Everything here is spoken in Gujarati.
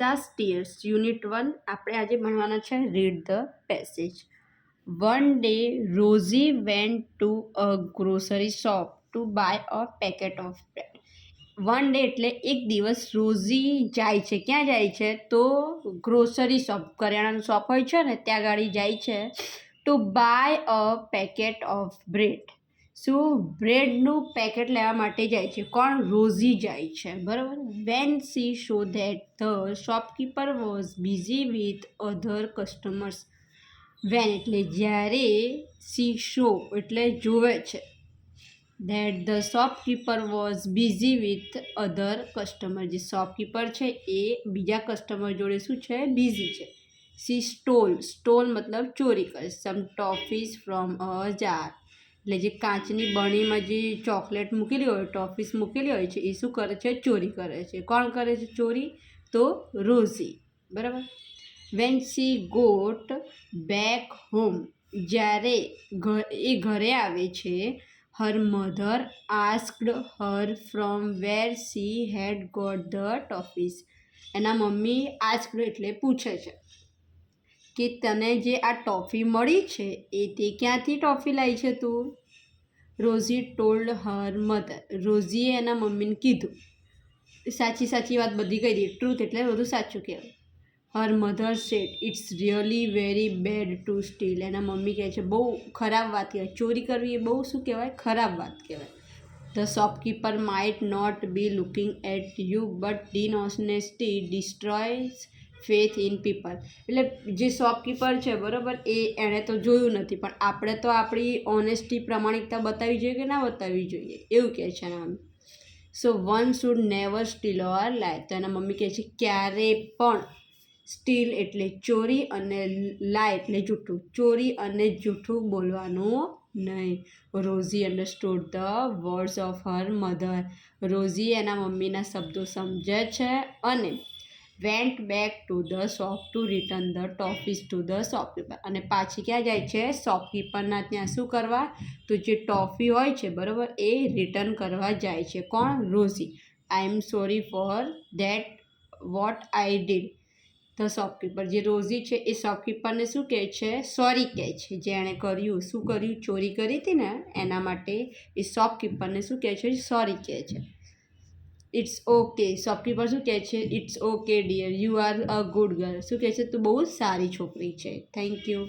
ધ સ્ટેયર્સ યુનિટ 1 આપણે આજે ભણવાના છે read the passage. One day Rosie went to a grocery shop to buy a packet of bread. One day એટલે એક દિવસ રોઝી જાય છે. ક્યાં જાય છે? તો ગ્રોસરી શોપ, કરિયાણાનું શોપ હોય છે ને ત્યાં ગાડી જાય છે. To buy a packet of bread. શું? બ્રેડનું પેકેટ લેવા માટે જાય છે. કોણ? રોઝી જાય છે. બરાબર. When she saw that the shopkeeper was busy with other customers. When એટલે જ્યારે, સી શો એટલે જોવે છે, that the shopkeeper was busy with other customer. જે શોપકીપર છે એ બીજા કસ્ટમર જોડે શું છે? બિઝી છે. સી સ્ટોલ મતલબ ચોરી કરે. સમ ટોફીઝ ફ્રોમ અ જાર. એટલે જે કાચની બરણીમાં જે ચોકલેટ મૂકેલી હોય, ટોફીસ મૂકેલી હોય છે, એ શું કરે છે? ચોરી કરે છે. કોણ કરે છે ચોરી? તો રોઝી. બરાબર. When she got back home. જ્યારે એ ઘરે આવે છે, her mother asked her from where she had got the toffees. એના મમ્મી આસ્કડ એટલે પૂછે છે કે તને જે આ ટોફી મળી છે એ તે ક્યાંથી ટોફી લાવી છે તું? Rosie told her mother. રોઝીએ એના મમ્મીને કીધું. સાચી વાત બધી કહી દી. ટ્રુથ એટલે બધું સાચું કહેવાય. Her mother said it's really very bad to steal. એના મમ્મી કહે છે બહુ ખરાબ વાત કહેવાય. ચોરી કરવી એ બહુ શું કહેવાય? ખરાબ વાત કહેવાય. The shopkeeper might not be looking at you but dishonesty destroys faith in people. એટલે જે શોપકીપર છે બરાબર, એણે તો જોયું નથી, પણ આપણે તો આપણી ઓનેસ્ટી, પ્રમાણિકતા બતાવવી જોઈએ કે ના બતાવવી જોઈએ, એવું કહે છે એના mummy. So one should never steal or lie. તો એના મમ્મી કહે છે ક્યારે પણ, સ્ટીલ એટલે ચોરી અને લાય એટલે જૂઠું, ચોરી અને જૂઠું બોલવાનું નહીં. Rosie understood the words of her mother. Rosie એના મમ્મીના શબ્દો સમજે છે અને went back to the shop to return the toffees to the shopkeeper. અને પાછી ક્યાં જાય છે? શોપકીપરના ત્યાં શું કરવા? તો જે ટોફી હોય છે બરાબર, એ રિટર્ન કરવા જાય છે. કોણ? Rosy. I am sorry for that what I did. The shopkeeper. જે રોઝી છે એ શોપકીપરને શું કહે છે? સોરી કહે છે. જે એણે કર્યું, શું કર્યું? ચોરી કરી હતી ને એના માટે એ શોપકીપરને શું કહે છે? સોરી કહે છે. It's okay. શોપકીપર શું કહે છે? It's okay dear, you are a good girl. શું કહે છે? તું બહુ સારી છોકરી છે. Thank you.